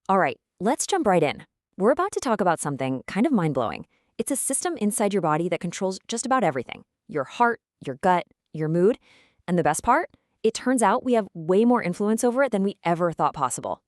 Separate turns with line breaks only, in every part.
All right, let's jump right in. We're about to talk about something kind of mind-blowing. It's a system inside your body that controls just about everything. Your heart, your gut, your mood. And the best part? It turns out we have way more influence over it than we ever thought possible.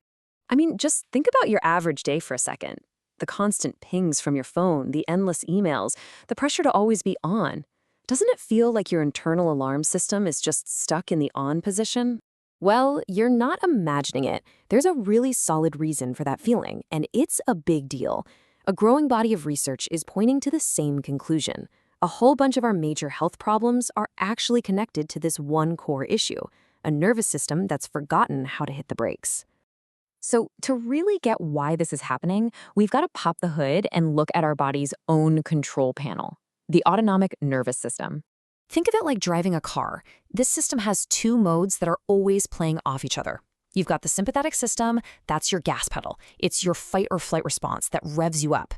I mean, just think about your average day for a second. The constant pings from your phone, the endless emails, the pressure to always be on. Doesn't it feel like your internal alarm system is just stuck in the on position? Well, you're not imagining it. There's a really solid reason for that feeling, and it's a big deal. A growing body of research is pointing to the same conclusion. A whole bunch of our major health problems are actually connected to this one core issue, a nervous system that's forgotten how to hit the brakes. So, to really get why this is happening, we've got to pop the hood and look at our body's own control panel, the autonomic nervous system. Think of it like driving a car. This system has two modes that are always playing off each other. You've got the sympathetic system, that's your gas pedal. It's your fight or flight response that revs you up.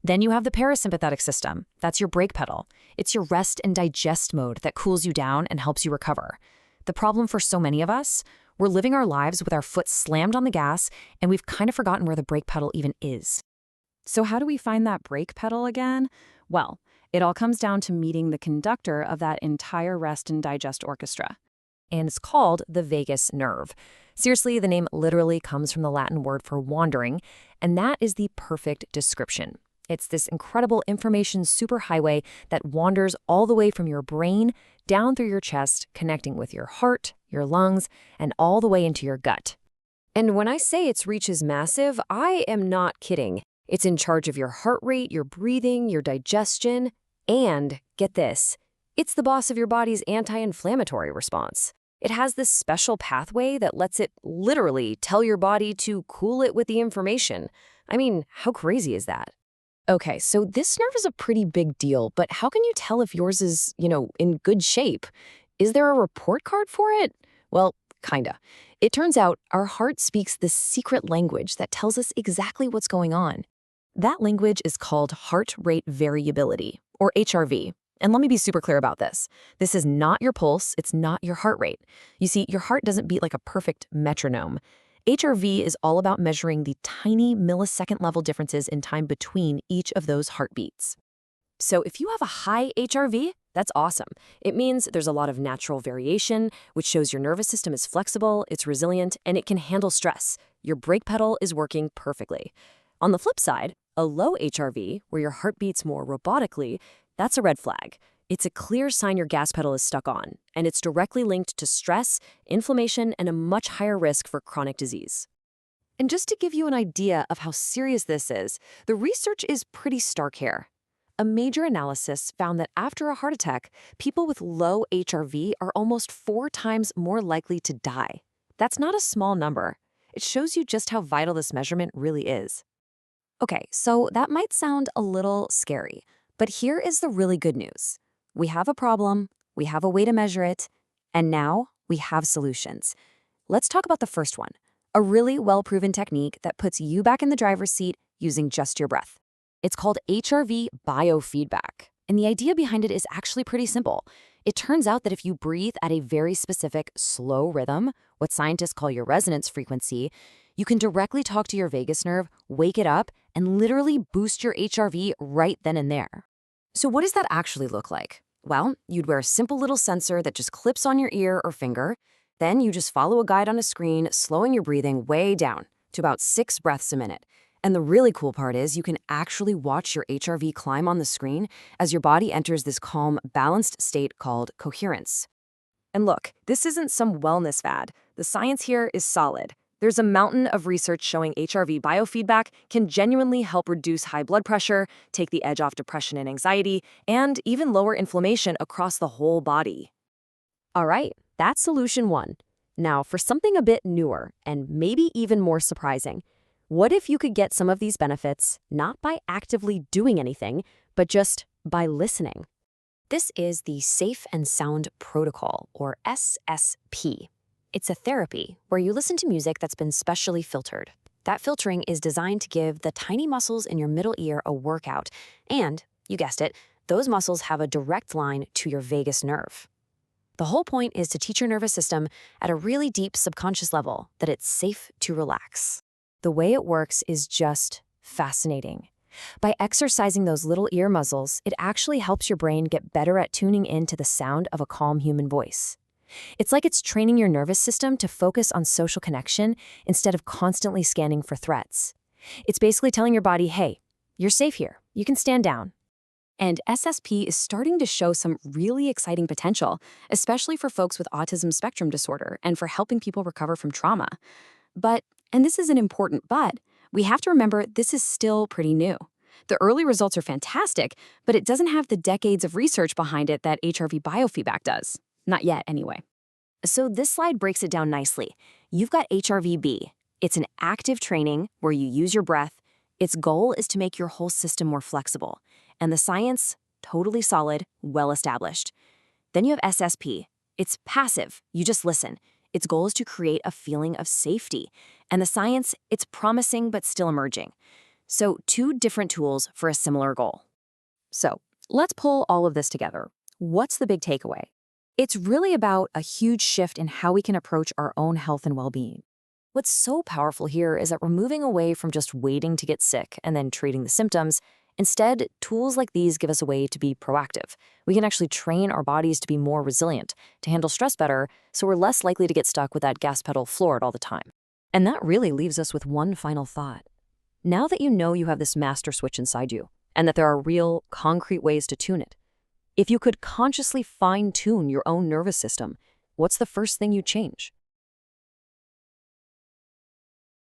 Then you have the parasympathetic system, that's your brake pedal. It's your rest and digest mode that cools you down and helps you recover. The problem for so many of us, we're living our lives with our foot slammed on the gas, and we've kind of forgotten where the brake pedal even is. So how do we find that brake pedal again? Well, it all comes down to meeting the conductor of that entire rest and digest orchestra. And it's called the vagus nerve. Seriously, the name literally comes from the Latin word for wandering, and that is the perfect description. It's this incredible information superhighway that wanders all the way from your brain down through your chest, connecting with your heart, your lungs, and all the way into your gut. And when I say its reach is massive, I am not kidding. It's in charge of your heart rate, your breathing, your digestion, and, get this, it's the boss of your body's anti-inflammatory response. It has this special pathway that lets it literally tell your body to cool it with the information. I mean, how crazy is that? Okay, so this nerve is a pretty big deal, but how can you tell if yours is, in good shape? Is there a report card for it? Well, kinda. It turns out our heart speaks this secret language that tells us exactly what's going on. That language is called heart rate variability, or HRV. And let me be super clear about this. This is not your pulse, it's not your heart rate. You see, your heart doesn't beat like a perfect metronome. HRV is all about measuring the tiny millisecond level differences in time between each of those heartbeats. So if you have a high HRV, that's awesome. It means there's a lot of natural variation, which shows your nervous system is flexible, it's resilient, and it can handle stress. Your brake pedal is working perfectly. On the flip side, a low HRV, where your heart beats more robotically, that's a red flag. It's a clear sign your gas pedal is stuck on, and it's directly linked to stress, inflammation, and a much higher risk for chronic disease. And just to give you an idea of how serious this is, the research is pretty stark here. A major analysis found that after a heart attack, people with low HRV are almost 4 times more likely to die. That's not a small number. It shows you just how vital this measurement really is. Okay, so that might sound a little scary, but here is the really good news. We have a problem, we have a way to measure it, and now we have solutions. Let's talk about the first one, a really well-proven technique that puts you back in the driver's seat using just your breath. It's called HRV biofeedback, and the idea behind it is actually pretty simple. It turns out that if you breathe at a very specific slow rhythm, what scientists call your resonance frequency, you can directly talk to your vagus nerve, wake it up, and literally boost your HRV right then and there. So what does that actually look like? Well, you'd wear a simple little sensor that just clips on your ear or finger. Then you just follow a guide on a screen, slowing your breathing way down to about 6 breaths a minute. And the really cool part is you can actually watch your HRV climb on the screen as your body enters this calm, balanced state called coherence. And look, this isn't some wellness fad. The science here is solid. There's a mountain of research showing HRV biofeedback can genuinely help reduce high blood pressure, take the edge off depression and anxiety, and even lower inflammation across the whole body. All right, that's solution 1. Now, for something a bit newer and maybe even more surprising, what if you could get some of these benefits not by actively doing anything, but just by listening? This is the Safe and Sound Protocol, or SSP. It's a therapy where you listen to music that's been specially filtered. That filtering is designed to give the tiny muscles in your middle ear a workout, and, you guessed it, those muscles have a direct line to your vagus nerve. The whole point is to teach your nervous system at a really deep subconscious level that it's safe to relax. The way it works is just fascinating. By exercising those little ear muscles, it actually helps your brain get better at tuning in to the sound of a calm human voice. It's like it's training your nervous system to focus on social connection instead of constantly scanning for threats. It's basically telling your body, hey, you're safe here. You can stand down. And SSP is starting to show some really exciting potential, especially for folks with autism spectrum disorder and for helping people recover from trauma. But, and this is an important but, we have to remember this is still pretty new. The early results are fantastic, but it doesn't have the decades of research behind it that HRV biofeedback does. Not yet, anyway. So this slide breaks it down nicely. You've got HRVB. It's an active training where you use your breath. Its goal is to make your whole system more flexible. And the science, totally solid, well-established. Then you have SSP. It's passive. You just listen. Its goal is to create a feeling of safety. And the science, it's promising but still emerging. So 2 different tools for a similar goal. So let's pull all of this together. What's the big takeaway? It's really about a huge shift in how we can approach our own health and well-being. What's so powerful here is that we're moving away from just waiting to get sick and then treating the symptoms. Instead, tools like these give us a way to be proactive. We can actually train our bodies to be more resilient, to handle stress better, so we're less likely to get stuck with that gas pedal floored all the time. And that really leaves us with one final thought. Now that you know you have this master switch inside you, and that there are real, concrete ways to tune it, if you could consciously fine-tune your own nervous system, what's the first thing you'd change?